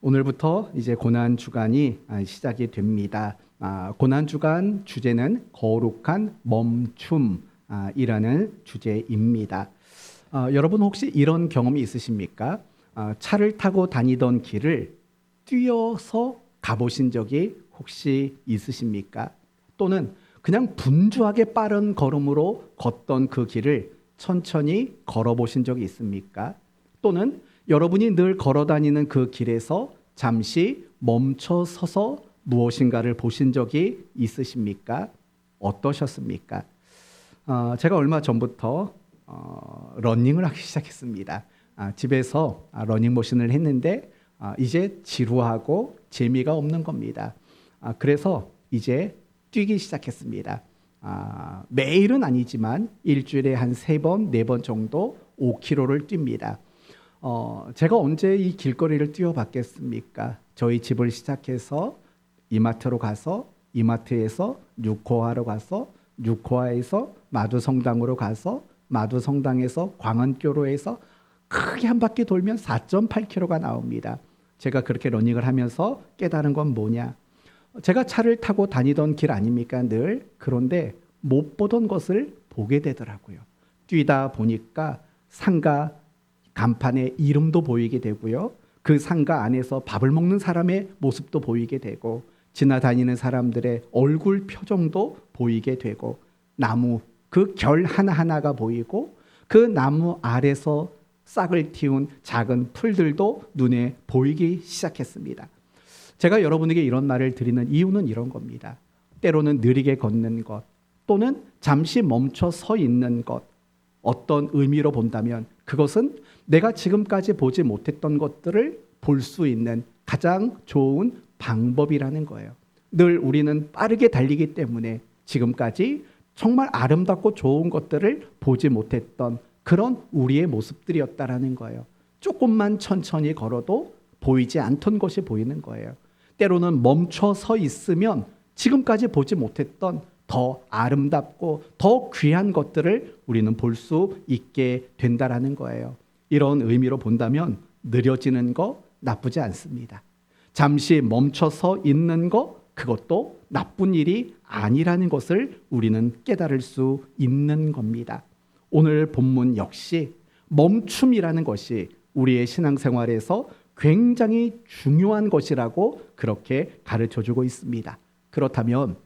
오늘부터 이제 고난 주간이 시작이 됩니다. 고난 주간 주제는 거룩한 멈춤이라는 주제입니다. 여러분 혹시 이런 경험이 있으십니까? 차를 타고 다니던 길을 뛰어서 가보신 적이 혹시 있으십니까? 또는 그냥 분주하게 빠른 걸음으로 걷던 그 길을 천천히 걸어보신 적이 있습니까? 또는 여러분이 늘 걸어다니는 그 길에서 잠시 멈춰 서서 무엇인가를 보신 적이 있으십니까? 어떠셨습니까? 제가 얼마 전부터 러닝을 하기 시작했습니다. 집에서 러닝머신을 했는데 이제 지루하고 재미가 없는 겁니다. 그래서 이제 뛰기 시작했습니다. 매일은 아니지만 일주일에 한 3번, 4번 정도 5km를 뜁니다. 제가 언제 이 길거리를 뛰어봤겠습니까? 저희 집을 시작해서 이마트로 가서 이마트에서 6호화로 가서 6호화에서 마두성당으로 가서 마두성당에서 광안교로 해서 크게 한 바퀴 돌면 4.8km가 나옵니다. 제가 그렇게 러닝을 하면서 깨달은 건 뭐냐? 제가 차를 타고 다니던 길 아닙니까? 늘. 그런데 못 보던 것을 보게 되더라고요. 뛰다 보니까 상가 간판에 이름도 보이게 되고요. 그 상가 안에서 밥을 먹는 사람의 모습도 보이게 되고 지나다니는 사람들의 얼굴 표정도 보이게 되고 나무 그 결 하나하나가 보이고 그 나무 아래서 싹을 틔운 작은 풀들도 눈에 보이기 시작했습니다. 제가 여러분에게 이런 말을 드리는 이유는 이런 겁니다. 때로는 느리게 걷는 것 또는 잠시 멈춰 서 있는 것 어떤 의미로 본다면 그것은 내가 지금까지 보지 못했던 것들을 볼 수 있는 가장 좋은 방법이라는 거예요. 늘 우리는 빠르게 달리기 때문에 지금까지 정말 아름답고 좋은 것들을 보지 못했던 그런 우리의 모습들이었다라는 거예요. 조금만 천천히 걸어도 보이지 않던 것이 보이는 거예요. 때로는 멈춰 서 있으면 지금까지 보지 못했던 더 아름답고 더 귀한 것들을 우리는 볼 수 있게 된다라는 거예요. 이런 의미로 본다면 느려지는 거 나쁘지 않습니다. 잠시 멈춰서 있는 거 그것도 나쁜 일이 아니라는 것을 우리는 깨달을 수 있는 겁니다. 오늘 본문 역시 멈춤이라는 것이 우리의 신앙생활에서 굉장히 중요한 것이라고 그렇게 가르쳐주고 있습니다. 그렇다면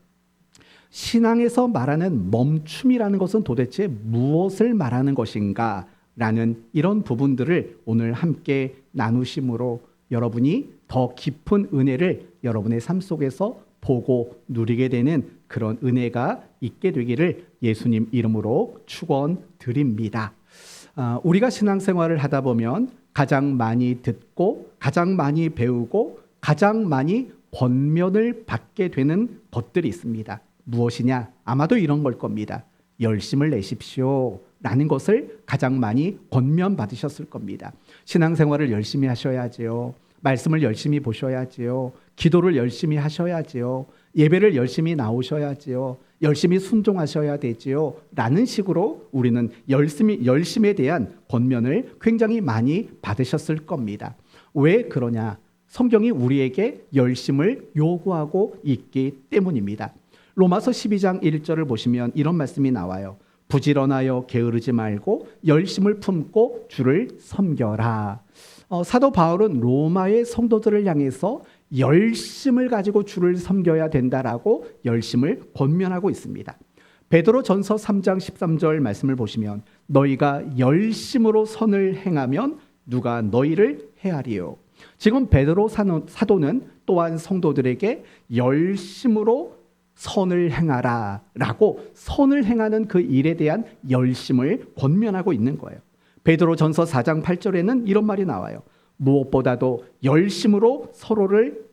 신앙에서 말하는 멈춤이라는 것은 도대체 무엇을 말하는 것인가? 라는 이런 부분들을 오늘 함께 나누심으로 여러분이 더 깊은 은혜를 여러분의 삶 속에서 보고 누리게 되는 그런 은혜가 있게 되기를 예수님 이름으로 축원드립니다. 우리가 신앙생활을 하다 보면 가장 많이 듣고 가장 많이 배우고 가장 많이 권면을 받게 되는 것들이 있습니다. 무엇이냐? 아마도 이런 걸 겁니다. 열심을 내십시오 라는 것을 가장 많이 권면받으셨을 겁니다. 신앙생활을 열심히 하셔야지요. 말씀을 열심히 보셔야지요. 기도를 열심히 하셔야지요. 예배를 열심히 나오셔야지요. 열심히 순종하셔야 되지요. 라는 식으로 우리는 열심에 대한 권면을 굉장히 많이 받으셨을 겁니다. 왜 그러냐? 성경이 우리에게 열심을 요구하고 있기 때문입니다. 로마서 12장 1절을 보시면 이런 말씀이 나와요. 부지런하여 게으르지 말고 열심을 품고 주를 섬겨라. 사도 바울은 로마의 성도들을 향해서 열심을 가지고 주를 섬겨야 된다라고 열심을 권면하고 있습니다. 베드로전서 3장 13절 말씀을 보시면 너희가 열심으로 선을 행하면 누가 너희를 해하리요. 지금 베드로 사도는 또한 성도들에게 열심으로 선을 행하라 라고 선을 행하는 그 일에 대한 열심을 권면하고 있는 거예요. 베드로전서 4장 8절에는 이런 말이 나와요. 무엇보다도 열심으로 서로를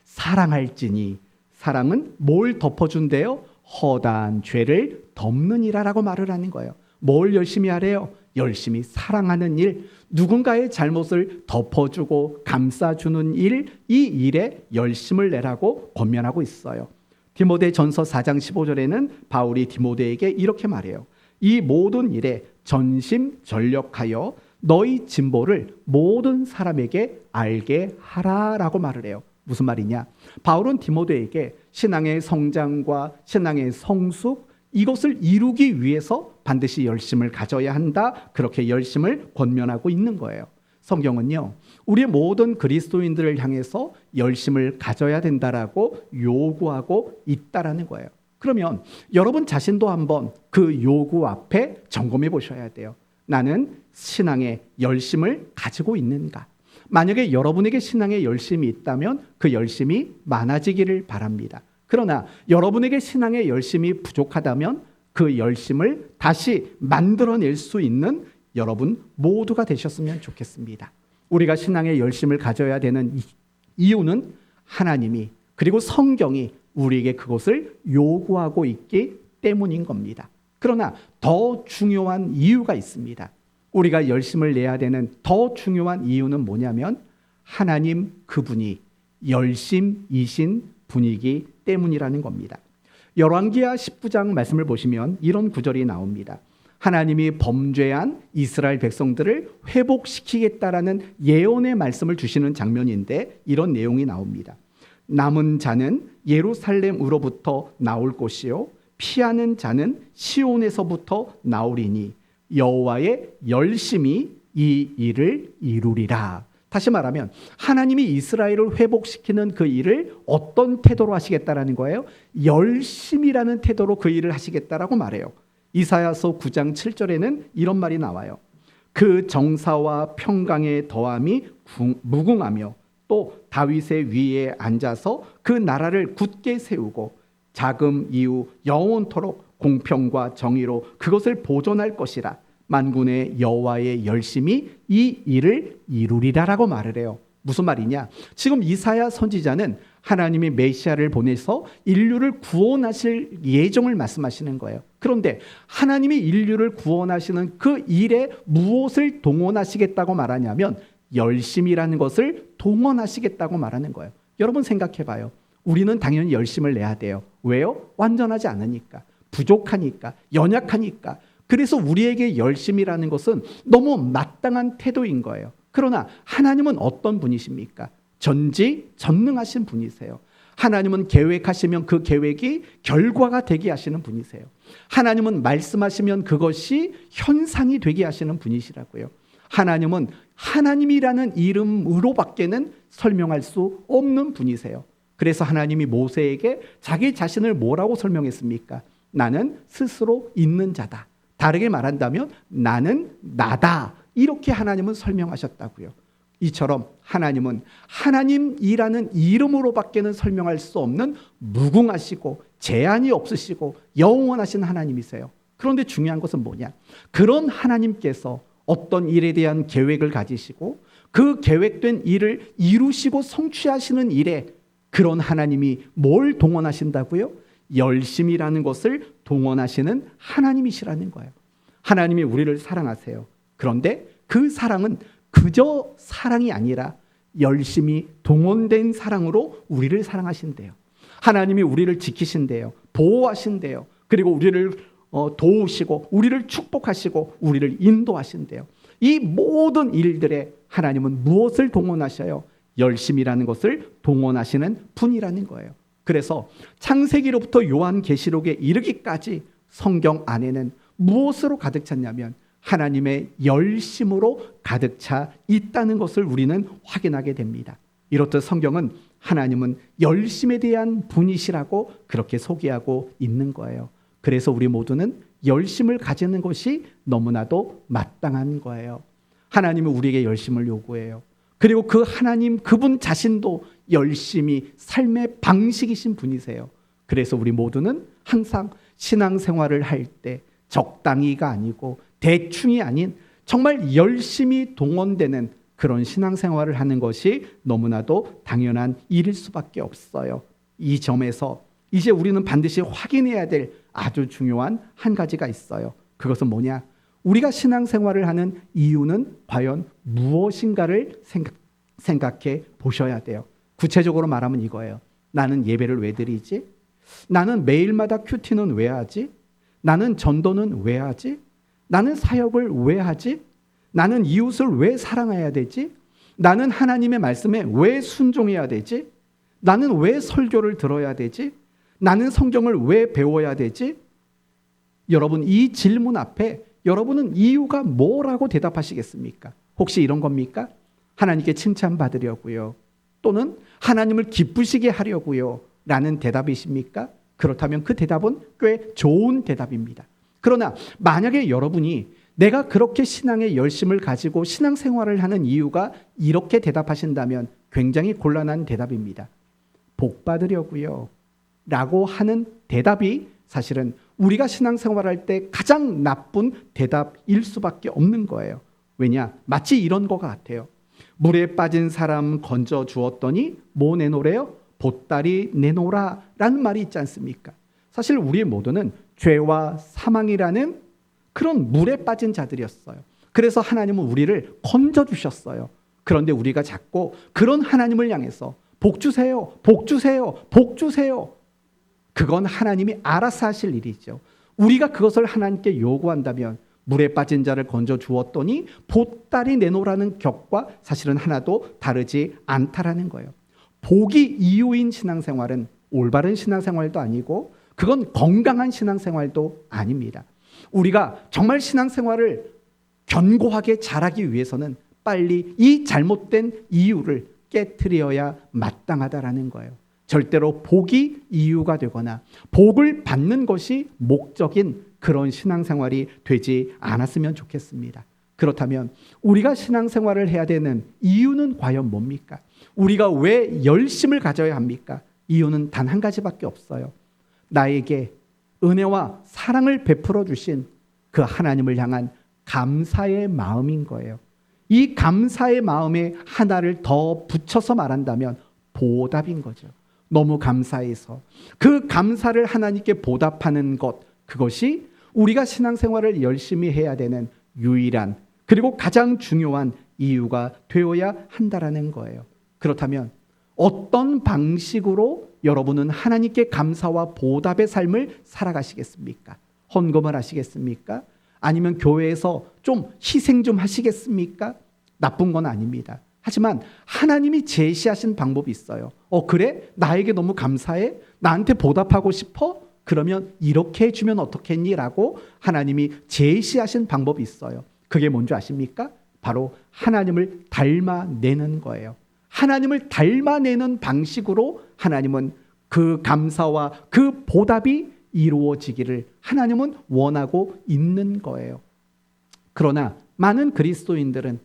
사랑할지니 사랑은 뭘 덮어준대요? 허다한 죄를 덮느니라라고 말을 하는 거예요. 뭘 열심히 하래요? 열심히 사랑하는 일, 누군가의 잘못을 덮어주고 감싸주는 일, 이 일에 열심을 내라고 권면하고 있어요. 디모데전서 4장 15절에는 바울이 디모데에게 이렇게 말해요. 이 모든 일에 전심전력하여 너희 진보를 모든 사람에게 알게 하라라고 말을 해요. 무슨 말이냐? 바울은 디모데에게 신앙의 성장과 신앙의 성숙, 이것을 이루기 위해서 반드시 열심을 가져야 한다. 그렇게 열심을 권면하고 있는 거예요. 성경은요, 우리 모든 그리스도인들을 향해서 열심을 가져야 된다라고 요구하고 있다라는 거예요. 그러면 여러분 자신도 한번 그 요구 앞에 점검해 보셔야 돼요. 나는 신앙에 열심을 가지고 있는가? 만약에 여러분에게 신앙에 열심이 있다면 그 열심이 많아지기를 바랍니다. 그러나 여러분에게 신앙에 열심이 부족하다면 그 열심을 다시 만들어낼 수 있는 여러분 모두가 되셨으면 좋겠습니다. 우리가 신앙에 열심을 가져야 되는 이유는 하나님이 그리고 성경이 우리에게 그것을 요구하고 있기 때문인 겁니다. 그러나 더 중요한 이유가 있습니다. 우리가 열심을 내야 되는 더 중요한 이유는 뭐냐면 하나님 그분이 열심이신 분이기 때문이라는 겁니다. 열왕기하 19장 말씀을 보시면 이런 구절이 나옵니다. 하나님이 범죄한 이스라엘 백성들을 회복시키겠다라는 예언의 말씀을 주시는 장면인데 이런 내용이 나옵니다. 남은 자는 예루살렘으로부터 나올 것이요 피하는 자는 시온에서부터 나오리니 여호와의 열심히 이 일을 이루리라. 다시 말하면 하나님이 이스라엘을 회복시키는 그 일을 어떤 태도로 하시겠다라는 거예요? 열심이라는 태도로 그 일을 하시겠다라고 말해요. 이사야서 9장 7절에는 이런 말이 나와요. 그 정사와 평강의 더함이 무궁하며 또 다윗의 위에 앉아서 그 나라를 굳게 세우고 자금 이후 영원토록 공평과 정의로 그것을 보존할 것이라. 만군의 여호와의 열심이 이 일을 이루리라라고 말을 해요. 무슨 말이냐? 지금 이사야 선지자는 하나님이 메시아를 보내서 인류를 구원하실 예정을 말씀하시는 거예요. 그런데 하나님이 인류를 구원하시는 그 일에 무엇을 동원하시겠다고 말하냐면 열심이라는 것을 동원하시겠다고 말하는 거예요. 여러분 생각해 봐요. 우리는 당연히 열심을 내야 돼요. 왜요? 완전하지 않으니까, 부족하니까, 연약하니까. 그래서 우리에게 열심이라는 것은 너무 마땅한 태도인 거예요. 그러나 하나님은 어떤 분이십니까? 전지전능하신 분이세요. 하나님은 계획하시면 그 계획이 결과가 되게 하시는 분이세요. 하나님은 말씀하시면 그것이 현상이 되게 하시는 분이시라고요. 하나님은 하나님이라는 이름으로밖에는 설명할 수 없는 분이세요. 그래서 하나님이 모세에게 자기 자신을 뭐라고 설명했습니까? 나는 스스로 있는 자다. 다르게 말한다면 나는 나다. 이렇게 하나님은 설명하셨다고요. 이처럼 하나님은 하나님이라는 이름으로밖에는 설명할 수 없는 무궁하시고 제한이 없으시고 영원하신 하나님이세요. 그런데 중요한 것은 뭐냐? 그런 하나님께서 어떤 일에 대한 계획을 가지시고 그 계획된 일을 이루시고 성취하시는 일에 그런 하나님이 뭘 동원하신다고요? 열심이라는 것을 동원하시는 하나님이시라는 거예요. 하나님이 우리를 사랑하세요. 그런데 그 사랑은 그저 사랑이 아니라 열심히 동원된 사랑으로 우리를 사랑하신대요. 하나님이 우리를 지키신대요. 보호하신대요. 그리고 우리를 도우시고 우리를 축복하시고 우리를 인도하신대요. 이 모든 일들에 하나님은 무엇을 동원하셔요? 열심이라는 것을 동원하시는 분이라는 거예요. 그래서 창세기로부터 요한계시록에 이르기까지 성경 안에는 무엇으로 가득 찼냐면 하나님의 열심으로 가득 차 있다는 것을 우리는 확인하게 됩니다. 이렇듯 성경은 하나님은 열심에 대한 분이시라고 그렇게 소개하고 있는 거예요. 그래서 우리 모두는 열심을 가지는 것이 너무나도 마땅한 거예요. 하나님은 우리에게 열심을 요구해요. 그리고 그 하나님 그분 자신도 열심히 삶의 방식이신 분이세요. 그래서 우리 모두는 항상 신앙생활을 할 때 적당히가 아니고 대충이 아닌 정말 열심히 동원되는 그런 신앙생활을 하는 것이 너무나도 당연한 일일 수밖에 없어요. 이 점에서 이제 우리는 반드시 확인해야 될 아주 중요한 한 가지가 있어요. 그것은 뭐냐? 우리가 신앙생활을 하는 이유는 과연 무엇인가를 생각해 보셔야 돼요. 구체적으로 말하면 이거예요. 나는 예배를 왜 드리지? 나는 매일마다 큐티는 왜 하지? 나는 전도는 왜 하지? 나는 사역을 왜 하지? 나는 이웃을 왜 사랑해야 되지? 나는 하나님의 말씀에 왜 순종해야 되지? 나는 왜 설교를 들어야 되지? 나는 성경을 왜 배워야 되지? 여러분, 이 질문 앞에 여러분은 이유가 뭐라고 대답하시겠습니까? 혹시 이런 겁니까? 하나님께 칭찬받으려고요. 또는 하나님을 기쁘시게 하려고요. 라는 대답이십니까? 그렇다면 그 대답은 꽤 좋은 대답입니다. 그러나 만약에 여러분이 내가 그렇게 신앙의 열심을 가지고 신앙생활을 하는 이유가 이렇게 대답하신다면 굉장히 곤란한 대답입니다. 복 받으려고요. 라고 하는 대답이 사실은 우리가 신앙생활할 때 가장 나쁜 대답일 수밖에 없는 거예요. 왜냐? 마치 이런 거 같아요. 물에 빠진 사람 건져 주었더니 뭐 내놓으래요? 보따리 내놓으라 라는 말이 있지 않습니까? 사실 우리 모두는 죄와 사망이라는 그런 물에 빠진 자들이었어요. 그래서 하나님은 우리를 건져 주셨어요. 그런데 우리가 자꾸 그런 하나님을 향해서 복 주세요, 복 주세요, 복 주세요. 그건 하나님이 알아서 하실 일이죠. 우리가 그것을 하나님께 요구한다면 물에 빠진 자를 건져 주었더니 보따리 내놓으라는 격과 사실은 하나도 다르지 않다라는 거예요. 복이 이유인 신앙생활은 올바른 신앙생활도 아니고 그건 건강한 신앙생활도 아닙니다. 우리가 정말 신앙생활을 견고하게 잘하기 위해서는 빨리 이 잘못된 이유를 깨트려야 마땅하다라는 거예요. 절대로 복이 이유가 되거나 복을 받는 것이 목적인 그런 신앙생활이 되지 않았으면 좋겠습니다. 그렇다면 우리가 신앙생활을 해야 되는 이유는 과연 뭡니까? 우리가 왜 열심을 가져야 합니까? 이유는 단 한 가지밖에 없어요. 나에게 은혜와 사랑을 베풀어 주신 그 하나님을 향한 감사의 마음인 거예요. 이 감사의 마음에 하나를 더 붙여서 말한다면 보답인 거죠. 너무 감사해서 그 감사를 하나님께 보답하는 것, 그것이 우리가 신앙생활을 열심히 해야 되는 유일한 그리고 가장 중요한 이유가 되어야 한다라는 거예요. 그렇다면 어떤 방식으로 여러분은 하나님께 감사와 보답의 삶을 살아가시겠습니까? 헌금을 하시겠습니까? 아니면 교회에서 좀 희생 좀 하시겠습니까? 나쁜 건 아닙니다. 하지만 하나님이 제시하신 방법이 있어요. 그래? 나에게 너무 감사해? 나한테 보답하고 싶어? 그러면 이렇게 해주면 어떻겠니? 라고 하나님이 제시하신 방법이 있어요. 그게 뭔지 아십니까? 바로 하나님을 닮아내는 거예요. 하나님을 닮아내는 방식으로 하나님은 그 감사와 그 보답이 이루어지기를 하나님은 원하고 있는 거예요. 그러나 많은 그리스도인들은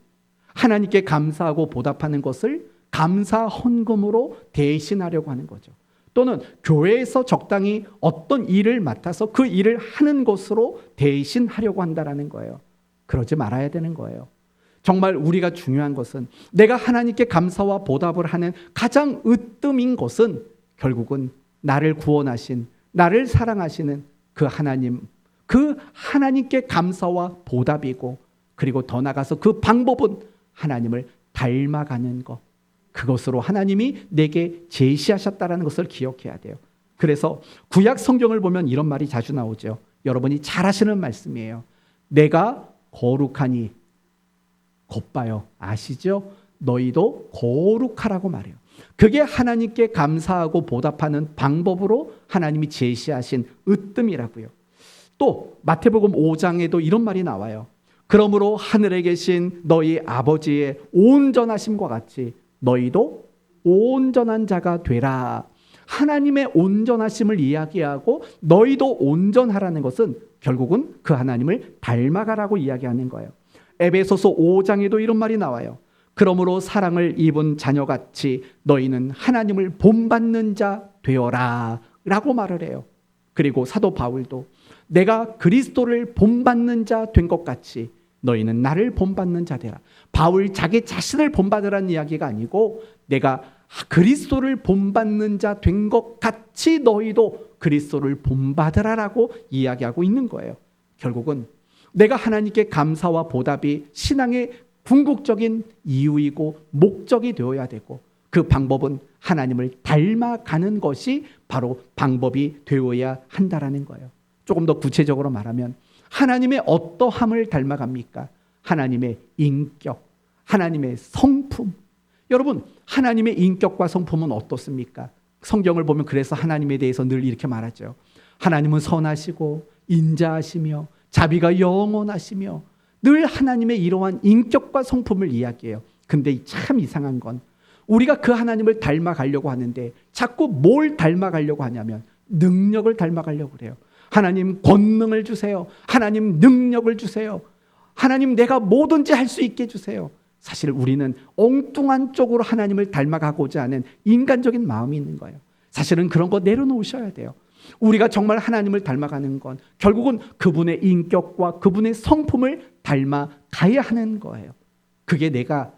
하나님께 감사하고 보답하는 것을 감사 헌금으로 대신하려고 하는 거죠. 또는 교회에서 적당히 어떤 일을 맡아서 그 일을 하는 것으로 대신하려고 한다는 거예요. 그러지 말아야 되는 거예요. 정말 우리가 중요한 것은 내가 하나님께 감사와 보답을 하는 가장 으뜸인 것은 결국은 나를 구원하신, 나를 사랑하시는 그 하나님, 그 하나님께 감사와 보답이고, 그리고 더 나아가서 그 방법은 하나님을 닮아가는 것, 그것으로 하나님이 내게 제시하셨다는 것을 기억해야 돼요. 그래서 구약 성경을 보면 이런 말이 자주 나오죠. 여러분이 잘 아시는 말씀이에요. 내가 거룩하니 겉봐요. 아시죠? 너희도 거룩하라고 말해요. 그게 하나님께 감사하고 보답하는 방법으로 하나님이 제시하신 으뜸이라고요. 또 마태복음 5장에도 이런 말이 나와요. 그러므로 하늘에 계신 너희 아버지의 온전하심과 같이 너희도 온전한 자가 되라. 하나님의 온전하심을 이야기하고 너희도 온전하라는 것은 결국은 그 하나님을 닮아가라고 이야기하는 거예요. 에베소서 5장에도 이런 말이 나와요. 그러므로 사랑을 입은 자녀같이 너희는 하나님을 본받는 자 되어라 라고 말을 해요. 그리고 사도 바울도 내가 그리스도를 본받는 자 된 것 같이 너희는 나를 본받는 자 되라. 바울 자기 자신을 본받으라는 이야기가 아니고 내가 그리스도를 본받는 자 된 것 같이 너희도 그리스도를 본받으라라고 이야기하고 있는 거예요. 결국은 내가 하나님께 감사와 보답이 신앙의 궁극적인 이유이고 목적이 되어야 되고, 그 방법은 하나님을 닮아가는 것이 바로 방법이 되어야 한다라는 거예요. 조금 더 구체적으로 말하면 하나님의 어떠함을 닮아갑니까? 하나님의 인격, 하나님의 성품. 여러분, 하나님의 인격과 성품은 어떻습니까? 성경을 보면 그래서 하나님에 대해서 늘 이렇게 말하죠. 하나님은 선하시고 인자하시며 자비가 영원하시며, 늘 하나님의 이러한 인격과 성품을 이야기해요. 근데 참 이상한 건 우리가 그 하나님을 닮아가려고 하는데 자꾸 뭘 닮아가려고 하냐면 능력을 닮아가려고 그래요. 하나님 권능을 주세요. 하나님 능력을 주세요. 하나님 내가 뭐든지 할 수 있게 해주세요. 사실 우리는 엉뚱한 쪽으로 하나님을 닮아가고자 하는 인간적인 마음이 있는 거예요. 사실은 그런 거 내려놓으셔야 돼요. 우리가 정말 하나님을 닮아가는 건 결국은 그분의 인격과 그분의 성품을 닮아가야 하는 거예요. 그게 내가,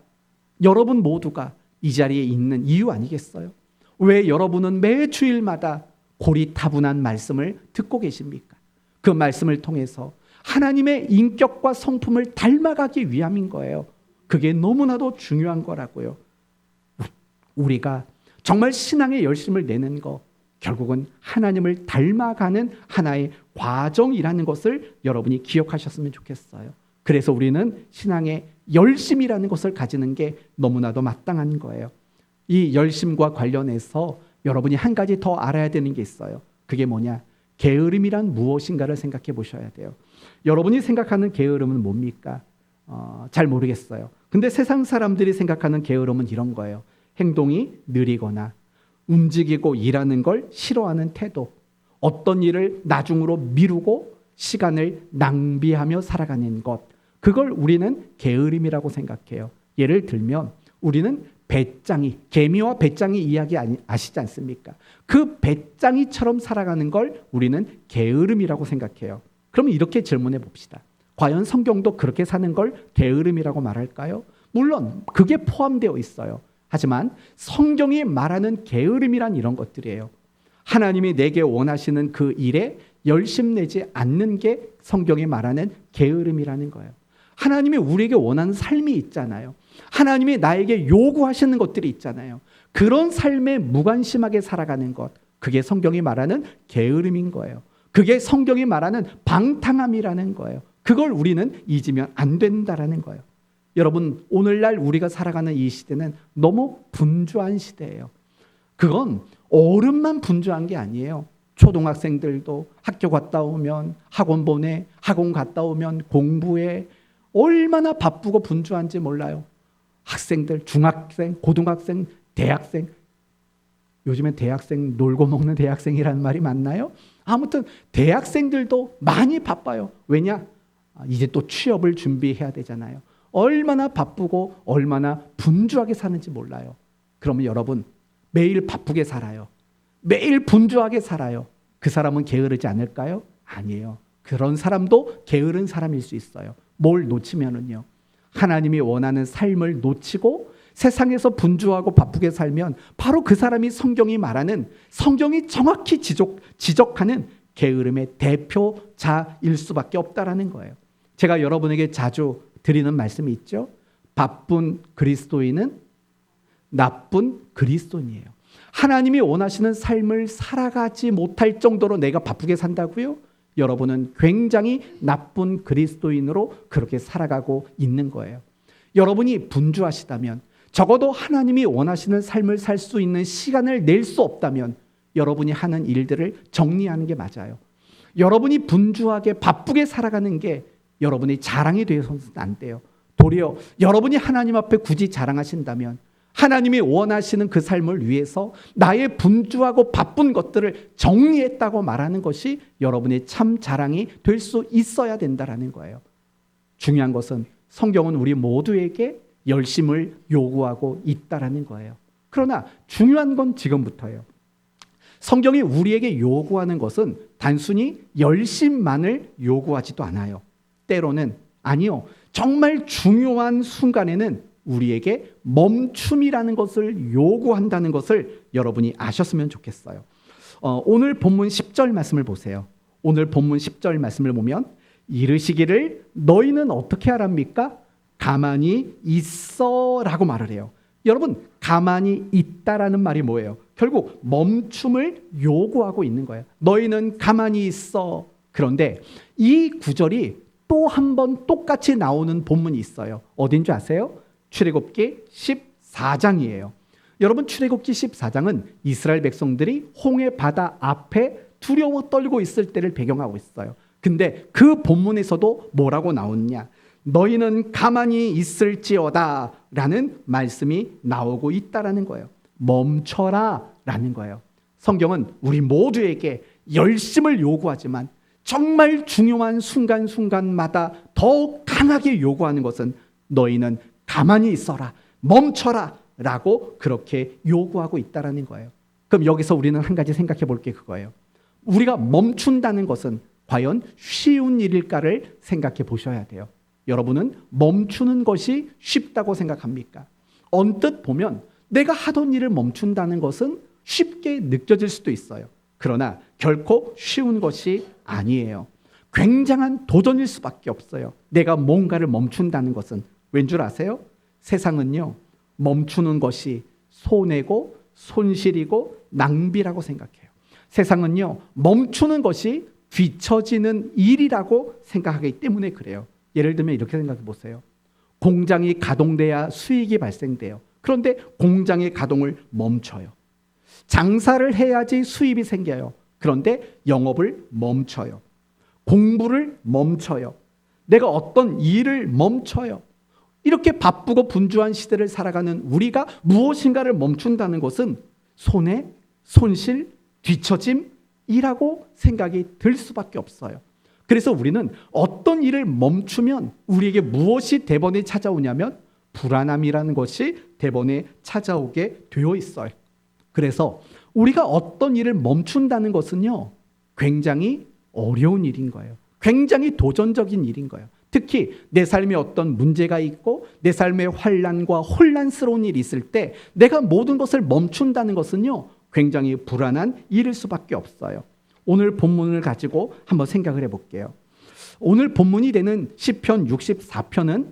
여러분 모두가 이 자리에 있는 이유 아니겠어요? 왜 여러분은 매 주일마다 고리타분한 말씀을 듣고 계십니까? 그 말씀을 통해서 하나님의 인격과 성품을 닮아가기 위함인 거예요. 그게 너무나도 중요한 거라고요. 우리가 정말 신앙의 열심을 내는 거, 결국은 하나님을 닮아가는 하나의 과정이라는 것을 여러분이 기억하셨으면 좋겠어요. 그래서 우리는 신앙의 열심이라는 것을 가지는 게 너무나도 마땅한 거예요. 이 열심과 관련해서 여러분이 한 가지 더 알아야 되는 게 있어요. 그게 뭐냐? 게으름이란 무엇인가를 생각해 보셔야 돼요. 여러분이 생각하는 게으름은 뭡니까? 잘 모르겠어요. 근데 세상 사람들이 생각하는 게으름은 이런 거예요. 행동이 느리거나 움직이고 일하는 걸 싫어하는 태도, 어떤 일을 나중으로 미루고 시간을 낭비하며 살아가는 것, 그걸 우리는 게으름이라고 생각해요. 예를 들면 우리는 배짱이, 개미와 배짱이 이야기 아시지 않습니까? 그 배짱이처럼 살아가는 걸 우리는 게으름이라고 생각해요. 그럼 이렇게 질문해 봅시다. 과연 성경도 그렇게 사는 걸 게으름이라고 말할까요? 물론 그게 포함되어 있어요. 하지만 성경이 말하는 게으름이란 이런 것들이에요. 하나님이 내게 원하시는 그 일에 열심 내지 않는 게 성경이 말하는 게으름이라는 거예요. 하나님이 우리에게 원하는 삶이 있잖아요. 하나님이 나에게 요구하시는 것들이 있잖아요. 그런 삶에 무관심하게 살아가는 것, 그게 성경이 말하는 게으름인 거예요. 그게 성경이 말하는 방탕함이라는 거예요. 그걸 우리는 잊으면 안 된다라는 거예요. 여러분, 오늘날 우리가 살아가는 이 시대는 너무 분주한 시대예요. 그건 어른만 분주한 게 아니에요. 초등학생들도 학교 갔다 오면 학원 보내, 학원 갔다 오면 공부해, 얼마나 바쁘고 분주한지 몰라요. 학생들, 중학생, 고등학생, 대학생, 요즘엔 대학생 놀고 먹는 대학생이라는 말이 맞나요? 아무튼 대학생들도 많이 바빠요. 왜냐? 이제 또 취업을 준비해야 되잖아요. 얼마나 바쁘고 얼마나 분주하게 사는지 몰라요. 그러면 여러분, 매일 바쁘게 살아요. 매일 분주하게 살아요. 그 사람은 게으르지 않을까요? 아니에요. 그런 사람도 게으른 사람일 수 있어요. 뭘 놓치면은요, 하나님이 원하는 삶을 놓치고 세상에서 분주하고 바쁘게 살면 바로 그 사람이 성경이 말하는, 성경이 정확히 지적하는 게으름의 대표자일 수밖에 없다라는 거예요. 제가 여러분에게 자주 드리는 말씀이 있죠. 바쁜 그리스도인은 나쁜 그리스도인이에요. 하나님이 원하시는 삶을 살아가지 못할 정도로 내가 바쁘게 산다고요? 여러분은 굉장히 나쁜 그리스도인으로 그렇게 살아가고 있는 거예요. 여러분이 분주하시다면, 적어도 하나님이 원하시는 삶을 살 수 있는 시간을 낼 수 없다면 여러분이 하는 일들을 정리하는 게 맞아요. 여러분이 분주하게 바쁘게 살아가는 게 여러분이 자랑이 되어서는 안 돼요. 도리어 여러분이 하나님 앞에 굳이 자랑하신다면, 하나님이 원하시는 그 삶을 위해서 나의 분주하고 바쁜 것들을 정리했다고 말하는 것이 여러분의 참 자랑이 될 수 있어야 된다라는 거예요. 중요한 것은 성경은 우리 모두에게 열심을 요구하고 있다라는 거예요. 그러나 중요한 건 지금부터예요. 성경이 우리에게 요구하는 것은 단순히 열심만을 요구하지도 않아요. 때로는, 아니요, 정말 중요한 순간에는 우리에게 멈춤이라는 것을 요구한다는 것을 여러분이 아셨으면 좋겠어요. 오늘 본문 10절 말씀을 보세요. 오늘 본문 10절 말씀을 보면 이르시기를 너희는 어떻게 하랍니까? 가만히 있어라고 말을 해요. 여러분, 가만히 있다라는 말이 뭐예요? 결국 멈춤을 요구하고 있는 거예요. 너희는 가만히 있어. 그런데 이 구절이 또 한 번 똑같이 나오는 본문이 있어요. 어딘 줄 아세요? 출애굽기 14장이에요. 여러분, 출애굽기 14장은 이스라엘 백성들이 홍해 바다 앞에 두려워 떨고 있을 때를 배경하고 있어요. 근데 그 본문에서도 뭐라고 나오느냐? 너희는 가만히 있을지어다 라는 말씀이 나오고 있다라는 거예요. 멈춰라 라는 거예요. 성경은 우리 모두에게 열심을 요구하지만 정말 중요한 순간순간마다 더욱 강하게 요구하는 것은 너희는 가만히 있어라, 멈춰라 라고 그렇게 요구하고 있다라는 거예요. 그럼 여기서 우리는 한 가지 생각해 볼 게 그거예요. 우리가 멈춘다는 것은 과연 쉬운 일일까를 생각해 보셔야 돼요. 여러분은 멈추는 것이 쉽다고 생각합니까? 언뜻 보면 내가 하던 일을 멈춘다는 것은 쉽게 느껴질 수도 있어요. 그러나 결코 쉬운 것이 아니에요. 굉장한 도전일 수밖에 없어요. 내가 뭔가를 멈춘다는 것은. 왠 줄 아세요? 세상은요, 멈추는 것이 손해고 손실이고 낭비라고 생각해요. 세상은요, 멈추는 것이 뒤처지는 일이라고 생각하기 때문에 그래요. 예를 들면 이렇게 생각해 보세요. 공장이 가동돼야 수익이 발생돼요. 그런데 공장의 가동을 멈춰요. 장사를 해야지 수입이 생겨요. 그런데 영업을 멈춰요. 공부를 멈춰요. 내가 어떤 일을 멈춰요. 이렇게 바쁘고 분주한 시대를 살아가는 우리가 무엇인가를 멈춘다는 것은 손해, 손실, 뒤처짐이라고 생각이 들 수밖에 없어요. 그래서 우리는 어떤 일을 멈추면 우리에게 무엇이 대번에 찾아오냐면 불안함이라는 것이 대번에 찾아오게 되어 있어요. 그래서 우리가 어떤 일을 멈춘다는 것은요, 굉장히 어려운 일인 거예요. 굉장히 도전적인 일인 거예요. 특히 내 삶에 어떤 문제가 있고 내 삶에 환난과 혼란스러운 일이 있을 때 내가 모든 것을 멈춘다는 것은요, 굉장히 불안한 일일 수밖에 없어요. 오늘 본문을 가지고 한번 생각을 해볼게요. 오늘 본문이 되는 시편 64편은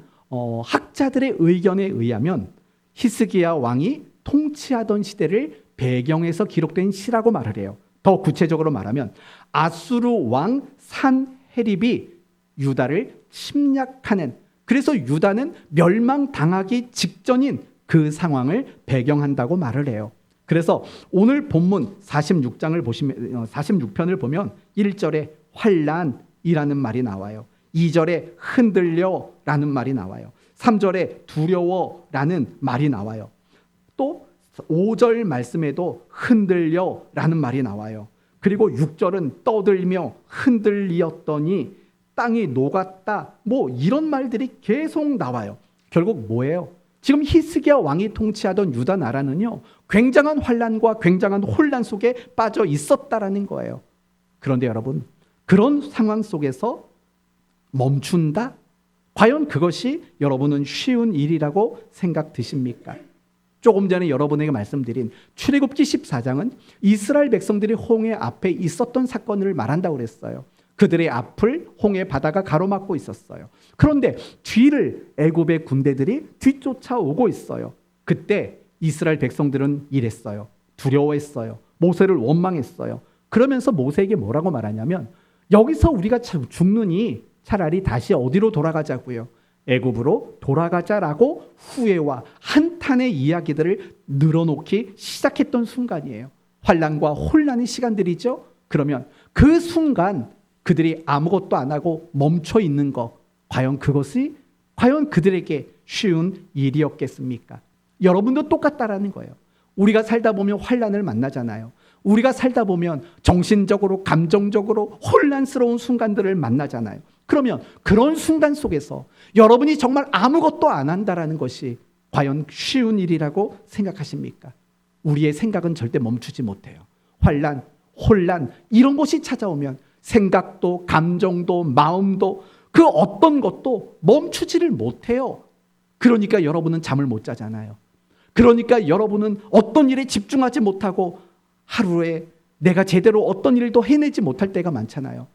학자들의 의견에 의하면 히스기야 왕이 통치하던 시대를 배경에서 기록된 시라고 말을 해요. 더 구체적으로 말하면 아수르 왕 산헤립이 유다를 침략하는, 그래서 유다는 멸망당하기 직전인 그 상황을 배경한다고 말을 해요. 그래서 오늘 본문 46장을 보시면 46편을 보면 1절에 환난이라는 말이 나와요. 2절에 흔들려라는 말이 나와요. 3절에 두려워라는 말이 나와요. 또 5절 말씀에도 흔들려라는 말이 나와요. 그리고 6절은 떠들며 흔들리었더니 땅이 녹았다. 뭐 이런 말들이 계속 나와요. 결국 뭐예요? 지금 히스기야 왕이 통치하던 유다 나라는요, 굉장한 환난과 굉장한 혼란 속에 빠져 있었다라는 거예요. 그런데 여러분, 그런 상황 속에서 멈춘다? 과연 그것이 여러분은 쉬운 일이라고 생각 드십니까? 조금 전에 여러분에게 말씀드린 출애굽기 14장은 이스라엘 백성들이 홍해 앞에 있었던 사건을 말한다고 그랬어요. 그들의 앞을 홍해 바다가 가로막고 있었어요. 그런데 뒤를 애굽의 군대들이 뒤쫓아오고 있어요. 그때 이스라엘 백성들은 이랬어요. 두려워했어요. 모세를 원망했어요. 그러면서 모세에게 뭐라고 말하냐면, 여기서 우리가 죽느니 차라리 다시 어디로 돌아가자고요? 애굽으로 돌아가자라고 후회와 한탄의 이야기들을 늘어놓기 시작했던 순간이에요. 환난과 혼란의 시간들이죠. 그러면 그 순간 그들이 아무것도 안 하고 멈춰 있는 것, 과연 그것이 과연 그들에게 쉬운 일이었겠습니까? 여러분도 똑같다라는 거예요. 우리가 살다 보면 환난을 만나잖아요. 우리가 살다 보면 정신적으로, 감정적으로 혼란스러운 순간들을 만나잖아요. 그러면 그런 순간 속에서 여러분이 정말 아무것도 안 한다라는 것이 과연 쉬운 일이라고 생각하십니까? 우리의 생각은 절대 멈추지 못해요. 환난, 혼란 이런 것이 찾아오면 생각도, 감정도, 마음도 그 어떤 것도 멈추지를 못해요. 그러니까 여러분은 잠을 못 자잖아요. 그러니까 여러분은 어떤 일에 집중하지 못하고 하루에 내가 제대로 어떤 일도 해내지 못할 때가 많잖아요.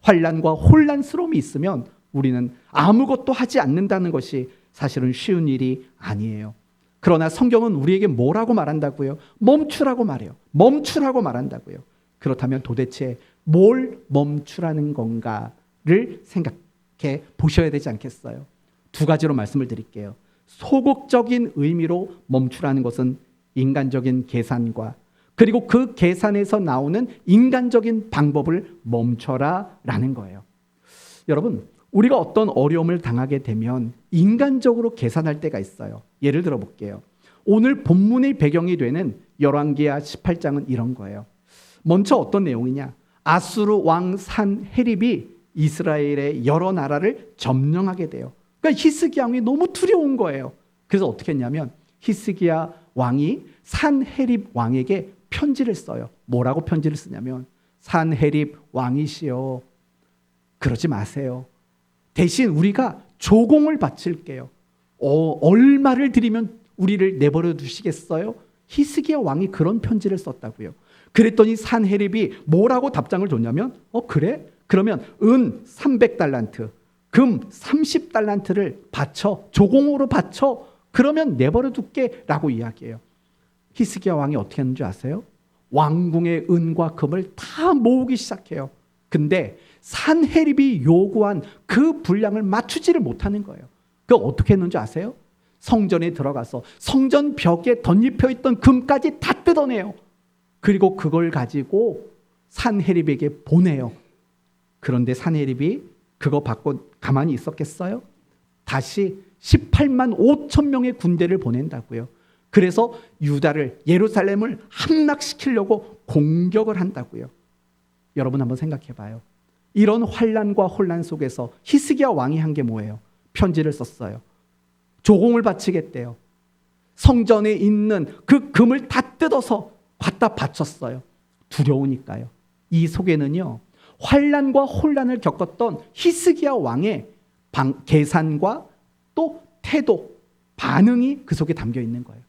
환난과 혼란스러움이 있으면 우리는 아무것도 하지 않는다는 것이 사실은 쉬운 일이 아니에요. 그러나 성경은 우리에게 뭐라고 말한다고요? 멈추라고 말해요. 멈추라고 말한다고요. 그렇다면 도대체 뭘 멈추라는 건가를 생각해 이렇게 보셔야 되지 않겠어요? 두 가지로 말씀을 드릴게요. 소극적인 의미로 멈추라는 것은 인간적인 계산과 그리고 그 계산에서 나오는 인간적인 방법을 멈춰라라는 거예요. 여러분, 우리가 어떤 어려움을 당하게 되면 인간적으로 계산할 때가 있어요. 예를 들어 볼게요. 오늘 본문의 배경이 되는 열왕기하 18장은 이런 거예요. 먼저 어떤 내용이냐? 아수르 왕 산헤립이 이스라엘의 여러 나라를 점령하게 돼요. 그러니까 히스기야 왕이 너무 두려운 거예요. 그래서 어떻게 했냐면 히스기야 왕이 산헤립 왕에게 편지를 써요. 뭐라고 편지를 쓰냐면 산헤립 왕이시여, 그러지 마세요. 대신 우리가 조공을 바칠게요. 얼마를 드리면 우리를 내버려 두시겠어요? 히스기야 왕이 그런 편지를 썼다고요. 그랬더니 산헤립이 뭐라고 답장을 줬냐면 그래? 그러면 은 300달란트, 금 30달란트를 바쳐, 조공으로 바쳐, 그러면 내버려 둘게 라고 이야기해요. 히스기야 왕이 어떻게 했는지 아세요? 왕궁의 은과 금을 다 모으기 시작해요. 근데 산헤립이 요구한 그 분량을 맞추지를 못하는 거예요. 그 어떻게 했는지 아세요? 성전에 들어가서 성전 벽에 덧입혀 있던 금까지 다 뜯어내요. 그리고 그걸 가지고 산헤립에게 보내요. 그런데 산헤립이 그거 받고 가만히 있었겠어요? 다시 18만 5천 명의 군대를 보낸다고요. 그래서 유다를, 예루살렘을 함락시키려고 공격을 한다고요. 여러분 한번 생각해 봐요. 이런 환란과 혼란 속에서 히스기야 왕이 한 게 뭐예요? 편지를 썼어요. 조공을 바치겠대요. 성전에 있는 그 금을 다 뜯어서 갖다 바쳤어요. 두려우니까요. 이 속에는요, 환란과 혼란을 겪었던 히스기야 왕의 계산과 또 태도, 반응이 그 속에 담겨 있는 거예요.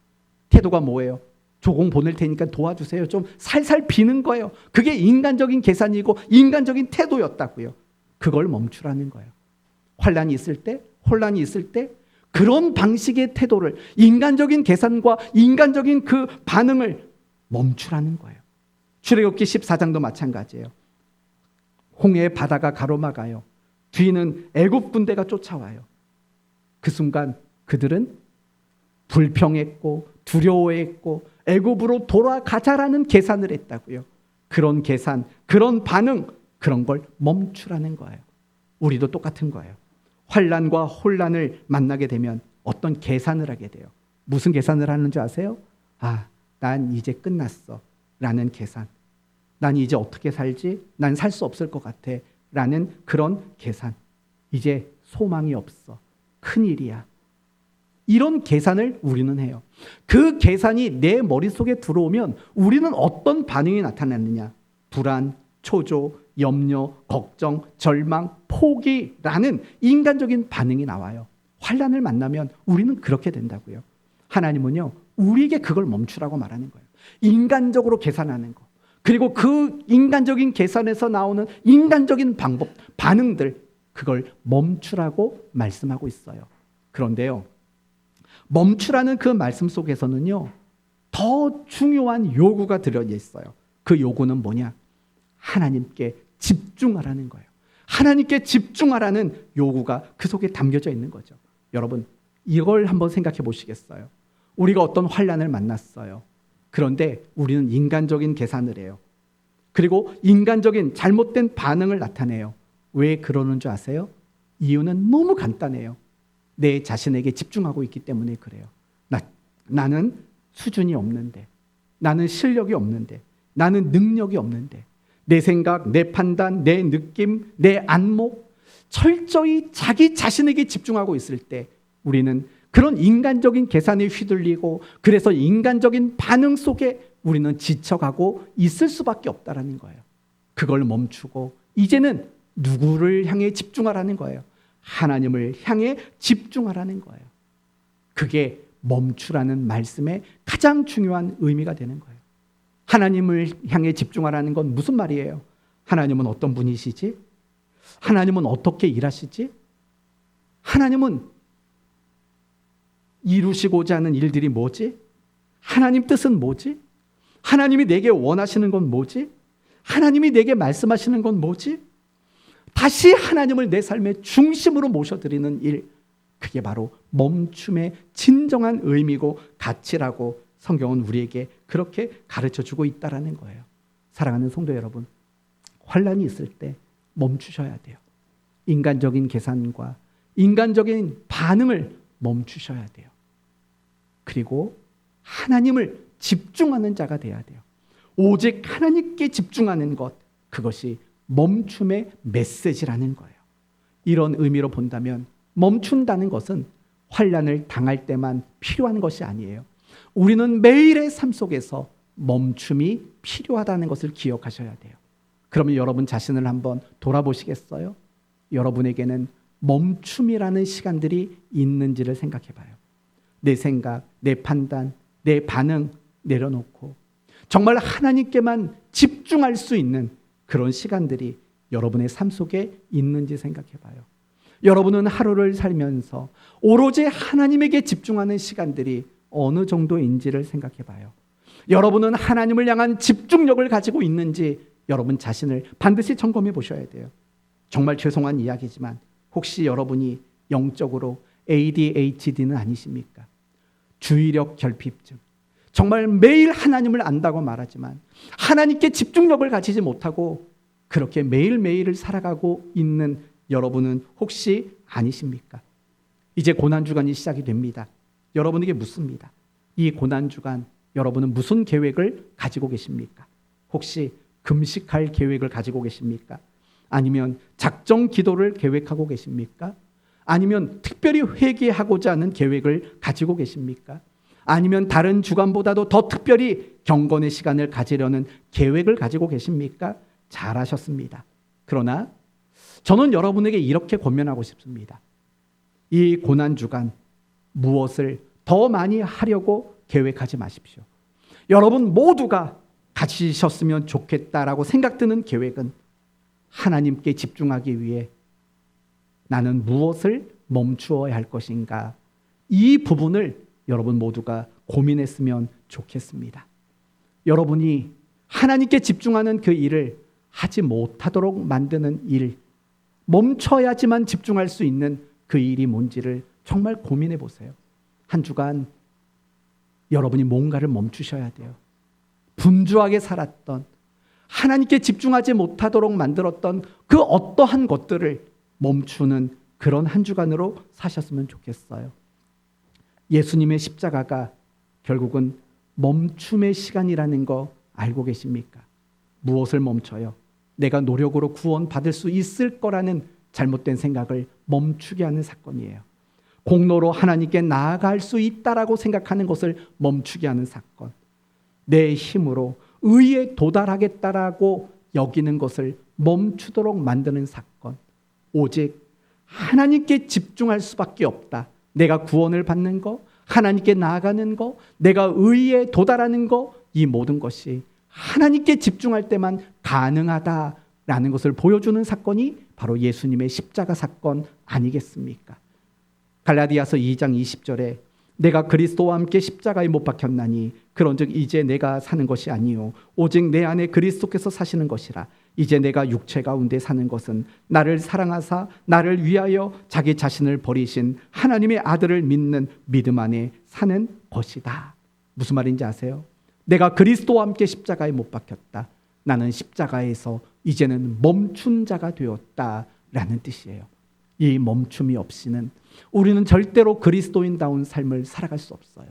태도가 뭐예요? 조공 보낼 테니까 도와주세요. 좀 살살 비는 거예요. 그게 인간적인 계산이고 인간적인 태도였다고요. 그걸 멈추라는 거예요. 환란이 있을 때, 혼란이 있을 때 그런 방식의 태도를, 인간적인 계산과 인간적인 그 반응을 멈추라는 거예요. 출애굽기 14장도 마찬가지예요. 홍해의 바다가 가로막아요. 뒤는 애굽 군대가 쫓아와요. 그 순간 그들은 불평했고 두려워했고 애굽으로 돌아가자라는 계산을 했다고요. 그런 계산, 그런 반응, 그런 걸 멈추라는 거예요. 우리도 똑같은 거예요. 환란과 혼란을 만나게 되면 어떤 계산을 하게 돼요. 무슨 계산을 하는지 아세요? 난 이제 끝났어 라는 계산. 난 이제 어떻게 살지? 난 살 수 없을 것 같아 라는 그런 계산. 이제 소망이 없어. 큰일이야. 이런 계산을 우리는 해요. 그 계산이 내 머릿속에 들어오면 우리는 어떤 반응이 나타나느냐? 불안, 초조, 염려, 걱정, 절망, 포기라는 인간적인 반응이 나와요. 환란을 만나면 우리는 그렇게 된다고요. 하나님은요, 우리에게 그걸 멈추라고 말하는 거예요. 인간적으로 계산하는 거. 그리고 그 인간적인 계산에서 나오는 인간적인 방법, 반응들, 그걸 멈추라고 말씀하고 있어요. 그런데요, 멈추라는 그 말씀 속에서는요, 더 중요한 요구가 들어져 있어요. 그 요구는 뭐냐? 하나님께 집중하라는 거예요. 하나님께 집중하라는 요구가 그 속에 담겨져 있는 거죠. 여러분, 이걸 한번 생각해 보시겠어요? 우리가 어떤 환란을 만났어요. 그런데 우리는 인간적인 계산을 해요. 그리고 인간적인 잘못된 반응을 나타내요. 왜 그러는 줄 아세요? 이유는 너무 간단해요. 내 자신에게 집중하고 있기 때문에 그래요. 나는 수준이 없는데, 나는 실력이 없는데, 나는 능력이 없는데, 내 생각, 내 판단, 내 느낌, 내 안목, 철저히 자기 자신에게 집중하고 있을 때 우리는 그런 인간적인 계산에 휘둘리고, 그래서 인간적인 반응 속에 우리는 지쳐가고 있을 수밖에 없다라는 거예요. 그걸 멈추고 이제는 누구를 향해 집중하라는 거예요? 하나님을 향해 집중하라는 거예요. 그게 멈추라는 말씀의 가장 중요한 의미가 되는 거예요. 하나님을 향해 집중하라는 건 무슨 말이에요? 하나님은 어떤 분이시지? 하나님은 어떻게 일하시지? 하나님은 이루시고자 하는 일들이 뭐지? 하나님 뜻은 뭐지? 하나님이 내게 원하시는 건 뭐지? 하나님이 내게 말씀하시는 건 뭐지? 다시 하나님을 내 삶의 중심으로 모셔드리는 일, 그게 바로 멈춤의 진정한 의미고 가치라고 성경은 우리에게 그렇게 가르쳐주고 있다는 거예요. 사랑하는 성도 여러분, 환난이 있을 때 멈추셔야 돼요. 인간적인 계산과 인간적인 반응을 멈추셔야 돼요. 그리고 하나님을 집중하는 자가 돼야 돼요. 오직 하나님께 집중하는 것, 그것이 멈춤의 메시지라는 거예요. 이런 의미로 본다면 멈춘다는 것은 환난을 당할 때만 필요한 것이 아니에요. 우리는 매일의 삶 속에서 멈춤이 필요하다는 것을 기억하셔야 돼요. 그러면 여러분 자신을 한번 돌아보시겠어요? 여러분에게는 멈춤이라는 시간들이 있는지를 생각해 봐요. 내 생각, 내 판단, 내 반응 내려놓고 정말 하나님께만 집중할 수 있는 그런 시간들이 여러분의 삶 속에 있는지 생각해 봐요. 여러분은 하루를 살면서 오로지 하나님에게 집중하는 시간들이 어느 정도인지를 생각해 봐요. 여러분은 하나님을 향한 집중력을 가지고 있는지 여러분 자신을 반드시 점검해 보셔야 돼요. 정말 죄송한 이야기지만 혹시 여러분이 영적으로 ADHD는 아니십니까? 주의력 결핍증. 정말 매일 하나님을 안다고 말하지만 하나님께 집중력을 가지지 못하고 그렇게 매일매일을 살아가고 있는 여러분은 혹시 아니십니까? 이제 고난주간이 시작이 됩니다. 여러분에게 묻습니다. 이 고난주간 여러분은 무슨 계획을 가지고 계십니까? 혹시 금식할 계획을 가지고 계십니까? 아니면 작정 기도를 계획하고 계십니까? 아니면 특별히 회개하고자 하는 계획을 가지고 계십니까? 아니면 다른 주간보다도 더 특별히 경건의 시간을 가지려는 계획을 가지고 계십니까? 잘하셨습니다. 그러나 저는 여러분에게 이렇게 권면하고 싶습니다. 이 고난주간 무엇을 더 많이 하려고 계획하지 마십시오. 여러분 모두가 가지셨으면 좋겠다라고 생각드는 계획은 하나님께 집중하기 위해 나는 무엇을 멈추어야 할 것인가, 이 부분을 여러분 모두가 고민했으면 좋겠습니다. 여러분이 하나님께 집중하는 그 일을 하지 못하도록 만드는 일, 멈춰야지만 집중할 수 있는 그 일이 뭔지를 정말 고민해 보세요. 한 주간 여러분이 뭔가를 멈추셔야 돼요. 분주하게 살았던, 하나님께 집중하지 못하도록 만들었던 그 어떠한 것들을 멈추는 그런 한 주간으로 사셨으면 좋겠어요. 예수님의 십자가가 결국은 멈춤의 시간이라는 거 알고 계십니까? 무엇을 멈춰요? 내가 노력으로 구원받을 수 있을 거라는 잘못된 생각을 멈추게 하는 사건이에요. 공로로 하나님께 나아갈 수 있다라고 생각하는 것을 멈추게 하는 사건. 내 힘으로 의에 도달하겠다라고 여기는 것을 멈추도록 만드는 사건. 오직 하나님께 집중할 수밖에 없다. 내가 구원을 받는 거, 하나님께 나아가는 거, 내가 의에 도달하는 거, 이 모든 것이 하나님께 집중할 때만 가능하다라는 것을 보여주는 사건이 바로 예수님의 십자가 사건 아니겠습니까? 갈라디아서 2장 20절에 내가 그리스도와 함께 십자가에 못 박혔나니 그런즉 이제 내가 사는 것이 아니요 오직 내 안에 그리스도께서 사시는 것이라. 이제 내가 육체 가운데 사는 것은 나를 사랑하사 나를 위하여 자기 자신을 버리신 하나님의 아들을 믿는 믿음 안에 사는 것이다. 무슨 말인지 아세요? 내가 그리스도와 함께 십자가에 못 박혔다. 나는 십자가에서 이제는 멈춘 자가 되었다라는 뜻이에요. 이 멈춤이 없이는 우리는 절대로 그리스도인다운 삶을 살아갈 수 없어요.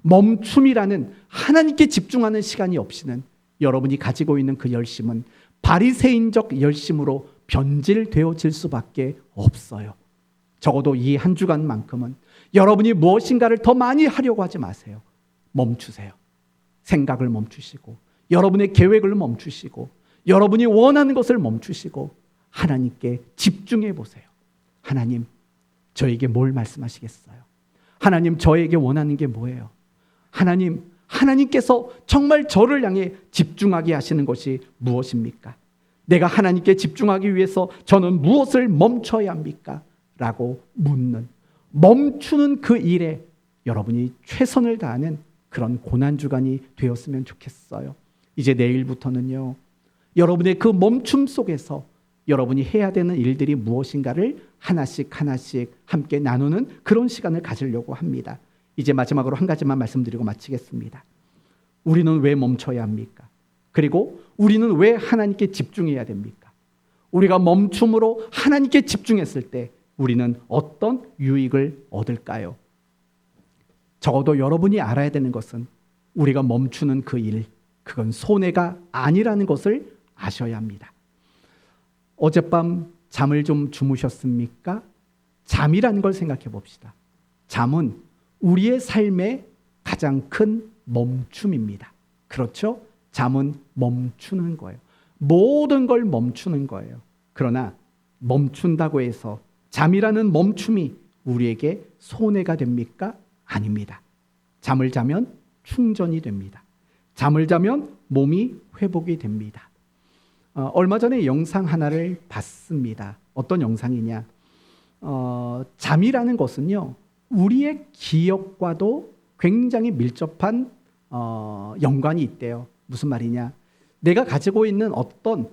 멈춤이라는 하나님께 집중하는 시간이 없이는 여러분이 가지고 있는 그 열심은 바리새인적 열심으로 변질되어질 수밖에 없어요. 적어도 이 한 주간만큼은 여러분이 무엇인가를 더 많이 하려고 하지 마세요. 멈추세요. 생각을 멈추시고 여러분의 계획을 멈추시고 여러분이 원하는 것을 멈추시고 하나님께 집중해 보세요. 하나님, 저에게 뭘 말씀하시겠어요? 하나님, 저에게 원하는 게 뭐예요? 하나님, 하나님께서 정말 저를 향해 집중하게 하시는 것이 무엇입니까? 내가 하나님께 집중하기 위해서 저는 무엇을 멈춰야 합니까? 라고 묻는, 멈추는 그 일에 여러분이 최선을 다하는 그런 고난주간이 되었으면 좋겠어요. 이제 내일부터는요, 여러분의 그 멈춤 속에서 여러분이 해야 되는 일들이 무엇인가를 하나씩 하나씩 함께 나누는 그런 시간을 가지려고 합니다. 이제 마지막으로 한 가지만 말씀드리고 마치겠습니다. 우리는 왜 멈춰야 합니까? 그리고 우리는 왜 하나님께 집중해야 됩니까? 우리가 멈춤으로 하나님께 집중했을 때 우리는 어떤 유익을 얻을까요? 적어도 여러분이 알아야 되는 것은 우리가 멈추는 그 일, 그건 손해가 아니라는 것을 아셔야 합니다. 어젯밤 잠을 좀 주무셨습니까? 잠이라는 걸 생각해 봅시다. 잠은 우리의 삶의 가장 큰 멈춤입니다. 그렇죠? 잠은 멈추는 거예요. 모든 걸 멈추는 거예요. 그러나 멈춘다고 해서 잠이라는 멈춤이 우리에게 손해가 됩니까? 아닙니다. 잠을 자면 충전이 됩니다. 잠을 자면 몸이 회복이 됩니다. 얼마 전에 영상 하나를 봤습니다. 어떤 영상이냐? 잠이라는 것은요, 우리의 기억과도 굉장히 밀접한 연관이 있대요. 무슨 말이냐? 내가 가지고 있는 어떤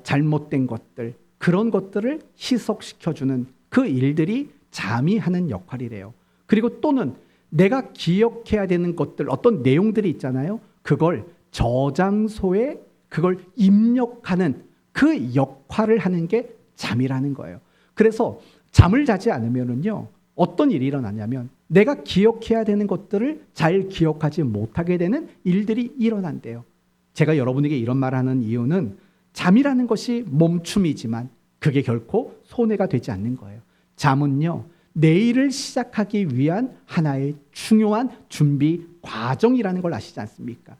잘못된 것들, 그런 것들을 희석시켜주는 그 일들이 잠이 하는 역할이래요. 그리고 또는 내가 기억해야 되는 것들, 어떤 내용들이 있잖아요. 그걸 저장소에 그걸 입력하는 그 역할을 하는 게 잠이라는 거예요. 그래서 잠을 자지 않으면은요, 어떤 일이 일어나냐면 내가 기억해야 되는 것들을 잘 기억하지 못하게 되는 일들이 일어난대요. 제가 여러분에게 이런 말을 하는 이유는 잠이라는 것이 멈춤이지만 그게 결코 손해가 되지 않는 거예요. 잠은요, 내일을 시작하기 위한 하나의 중요한 준비 과정이라는 걸 아시지 않습니까?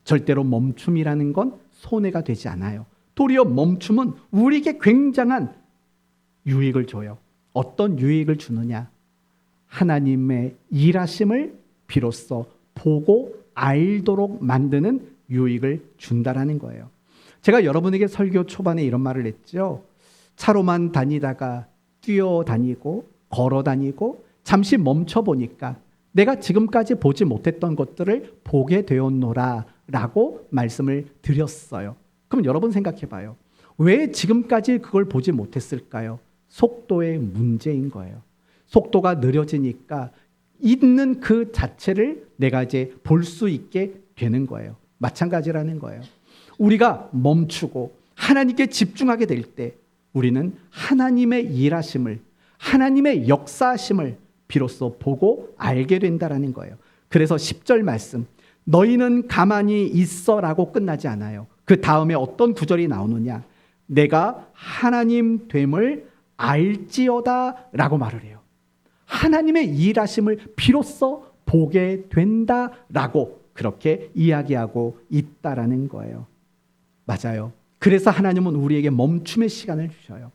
절대로 멈춤이라는 건 손해가 되지 않아요. 도리어 멈춤은 우리에게 굉장한 유익을 줘요. 어떤 유익을 주느냐? 하나님의 일하심을 비로소 보고 알도록 만드는 유익을 준다라는 거예요. 제가 여러분에게 설교 초반에 이런 말을 했죠. 차로만 다니다가 뛰어다니고 걸어다니고 잠시 멈춰보니까 내가 지금까지 보지 못했던 것들을 보게 되었노라 라고 말씀을 드렸어요. 그럼 여러분 생각해봐요. 왜 지금까지 그걸 보지 못했을까요? 속도의 문제인 거예요. 속도가 느려지니까 있는 그 자체를 내가 이제 볼 수 있게 되는 거예요. 마찬가지라는 거예요. 우리가 멈추고 하나님께 집중하게 될 때 우리는 하나님의 일하심을, 하나님의 역사하심을 비로소 보고 알게 된다라는 거예요. 그래서 10절 말씀, 너희는 가만히 있어라고 끝나지 않아요. 그 다음에 어떤 구절이 나오느냐? 내가 하나님 됨을 알지어다 라고 말을 해요. 하나님의 일하심을 비로소 보게 된다라고 그렇게 이야기하고 있다라는 거예요. 맞아요. 그래서 하나님은 우리에게 멈춤의 시간을 주셔요.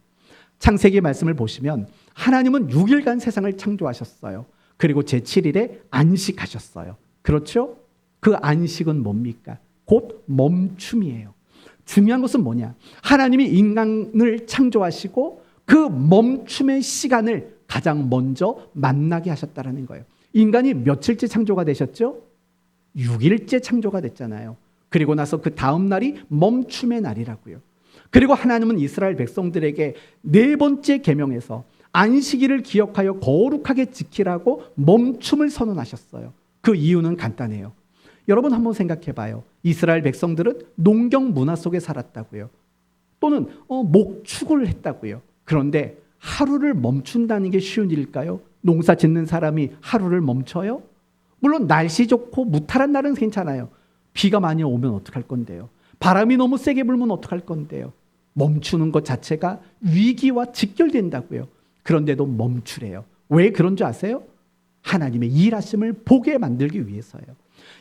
창세기 말씀을 보시면 하나님은 6일간 세상을 창조하셨어요. 그리고 제7일에 안식하셨어요. 그렇죠? 그 안식은 뭡니까? 곧 멈춤이에요. 중요한 것은 뭐냐? 하나님이 인간을 창조하시고 그 멈춤의 시간을 가장 먼저 만나게 하셨다는 거예요. 인간이 며칠째 창조가 되셨죠? 6일째 창조가 됐잖아요. 그리고 나서 그 다음 날이 멈춤의 날이라고요. 그리고 하나님은 이스라엘 백성들에게 네 번째 계명에서 안식일을 기억하여 거룩하게 지키라고 멈춤을 선언하셨어요. 그 이유는 간단해요. 여러분 한번 생각해 봐요. 이스라엘 백성들은 농경 문화 속에 살았다고요. 또는 목축을 했다고요. 그런데 하루를 멈춘다는 게 쉬운 일일까요? 농사 짓는 사람이 하루를 멈춰요? 물론 날씨 좋고 무탈한 날은 괜찮아요. 비가 많이 오면 어떡할 건데요? 바람이 너무 세게 불면 어떡할 건데요? 멈추는 것 자체가 위기와 직결된다고요. 그런데도 멈추래요. 왜 그런 줄 아세요? 하나님의 일하심을 보게 만들기 위해서요.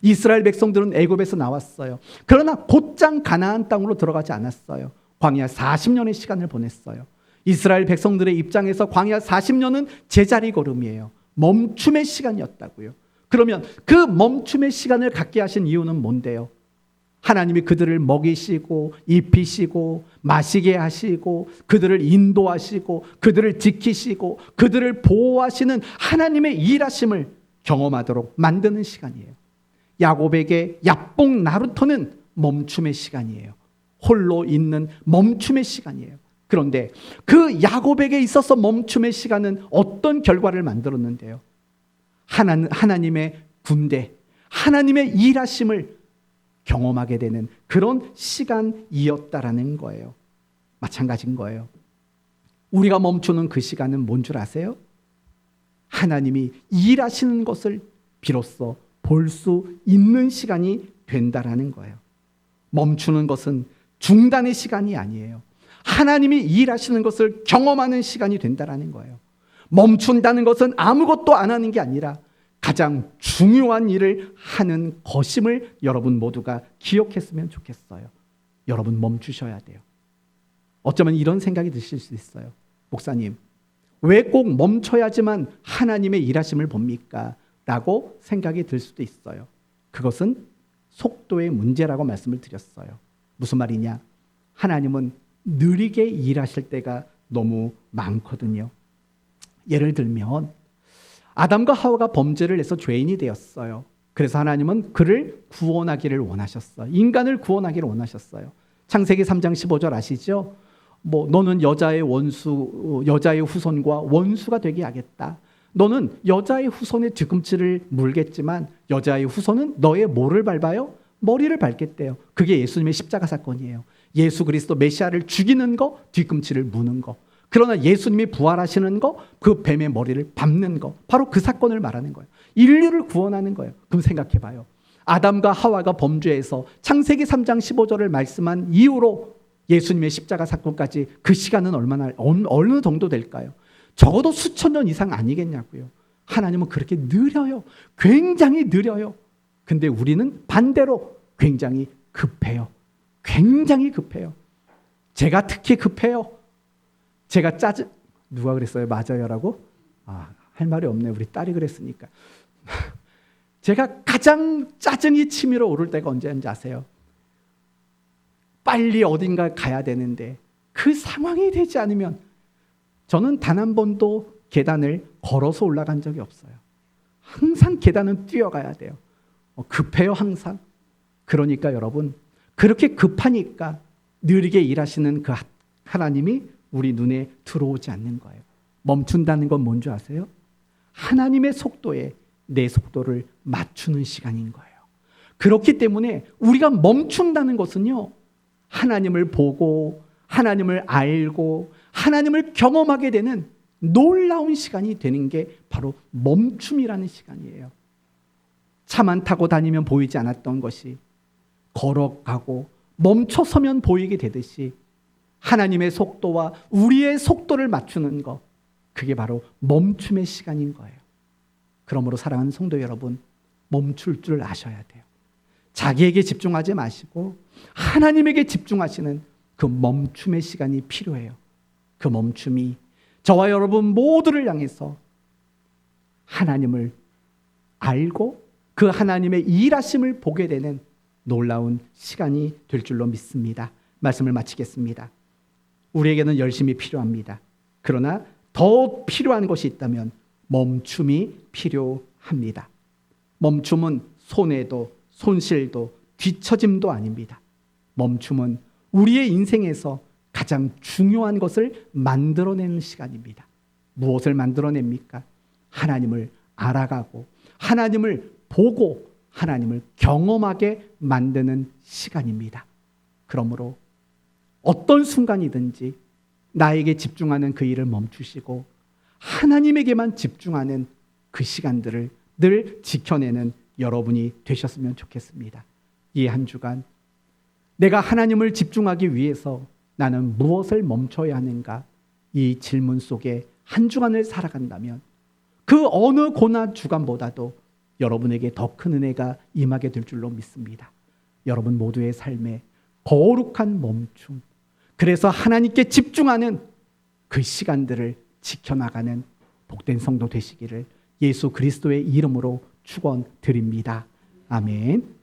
이스라엘 백성들은 애굽에서 나왔어요. 그러나 곧장 가나안 땅으로 들어가지 않았어요. 광야 40년의 시간을 보냈어요. 이스라엘 백성들의 입장에서 광야 40년은 제자리 걸음이에요. 멈춤의 시간이었다고요. 그러면 그 멈춤의 시간을 갖게 하신 이유는 뭔데요? 하나님이 그들을 먹이시고 입히시고 마시게 하시고 그들을 인도하시고 그들을 지키시고 그들을 보호하시는 하나님의 일하심을 경험하도록 만드는 시간이에요. 야곱에게 야복 나루터는 멈춤의 시간이에요. 홀로 있는 멈춤의 시간이에요. 그런데 그 야곱에게 있어서 멈춤의 시간은 어떤 결과를 만들었는데요? 하나님의 군대, 하나님의 일하심을 경험하게 되는 그런 시간이었다라는 거예요. 마찬가지인 거예요. 우리가 멈추는 그 시간은 뭔 줄 아세요? 하나님이 일하시는 것을 비로소 볼 수 있는 시간이 된다라는 거예요. 멈추는 것은 중단의 시간이 아니에요. 하나님이 일하시는 것을 경험하는 시간이 된다라는 거예요. 멈춘다는 것은 아무것도 안 하는 게 아니라 가장 중요한 일을 하는 것임을 여러분 모두가 기억했으면 좋겠어요. 여러분 멈추셔야 돼요. 어쩌면 이런 생각이 드실 수 있어요. 목사님, 왜 꼭 멈춰야지만 하나님의 일하심을 봅니까? 라고 생각이 들 수도 있어요. 그것은 속도의 문제라고 말씀을 드렸어요. 무슨 말이냐? 하나님은 느리게 일하실 때가 너무 많거든요. 예를 들면 아담과 하와가 범죄를 해서 죄인이 되었어요. 그래서 하나님은 그를 구원하기를 원하셨어요. 인간을 구원하기를 원하셨어요. 창세기 3장 15절 아시죠? 너는 여자의 원수, 여자의 후손과 원수가 되게 하겠다. 너는 여자의 후손의 뒤꿈치를 물겠지만 여자의 후손은 너의 뭐를 밟아요? 머리를 밟겠대요. 그게 예수님의 십자가 사건이에요. 예수 그리스도 메시아를 죽이는 거, 뒤꿈치를 무는 거. 그러나 예수님이 부활하시는 거, 그 뱀의 머리를 밟는 거, 바로 그 사건을 말하는 거예요. 인류를 구원하는 거예요. 그럼 생각해 봐요. 아담과 하와가 범죄해서 창세기 3장 15절을 말씀한 이후로 예수님의 십자가 사건까지 그 시간은 어느 정도 될까요? 적어도 수천 년 이상 아니겠냐고요. 하나님은 그렇게 느려요. 굉장히 느려요. 근데 우리는 반대로 굉장히 급해요. 굉장히 급해요. 제가 특히 급해요. 제가 누가 그랬어요? 맞아요라고? 할 말이 없네. 우리 딸이 그랬으니까. 제가 가장 짜증이 치밀어 오를 때가 언제인지 아세요? 빨리 어딘가 가야 되는데 그 상황이 되지 않으면 저는 단 한 번도 계단을 걸어서 올라간 적이 없어요. 항상 계단은 뛰어가야 돼요. 급해요, 항상. 그러니까 여러분, 그렇게 급하니까 느리게 일하시는 그 하나님이 우리 눈에 들어오지 않는 거예요. 멈춘다는 건 뭔지 아세요? 하나님의 속도에 내 속도를 맞추는 시간인 거예요. 그렇기 때문에 우리가 멈춘다는 것은요, 하나님을 보고 하나님을 알고 하나님을 경험하게 되는 놀라운 시간이 되는 게 바로 멈춤이라는 시간이에요. 차만 타고 다니면 보이지 않았던 것이 걸어가고 멈춰서면 보이게 되듯이 하나님의 속도와 우리의 속도를 맞추는 것, 그게 바로 멈춤의 시간인 거예요. 그러므로 사랑하는 성도 여러분, 멈출 줄 아셔야 돼요. 자기에게 집중하지 마시고 하나님에게 집중하시는 그 멈춤의 시간이 필요해요. 그 멈춤이 저와 여러분 모두를 향해서 하나님을 알고 그 하나님의 일하심을 보게 되는 놀라운 시간이 될 줄로 믿습니다. 말씀을 마치겠습니다. 우리에게는 열심이 필요합니다. 그러나 더 필요한 것이 있다면 멈춤이 필요합니다. 멈춤은 손해도 손실도 뒤처짐도 아닙니다. 멈춤은 우리의 인생에서 가장 중요한 것을 만들어내는 시간입니다. 무엇을 만들어냅니까? 하나님을 알아가고 하나님을 보고 하나님을 경험하게 만드는 시간입니다. 그러므로 어떤 순간이든지 나에게 집중하는 그 일을 멈추시고 하나님에게만 집중하는 그 시간들을 늘 지켜내는 여러분이 되셨으면 좋겠습니다. 이 한 주간 내가 하나님을 집중하기 위해서 나는 무엇을 멈춰야 하는가? 이 질문 속에 한 주간을 살아간다면 그 어느 고난 주간보다도 여러분에게 더 큰 은혜가 임하게 될 줄로 믿습니다. 여러분 모두의 삶에 거룩한 멈춤, 그래서 하나님께 집중하는 그 시간들을 지켜나가는 복된 성도 되시기를 예수 그리스도의 이름으로 축원드립니다. 아멘.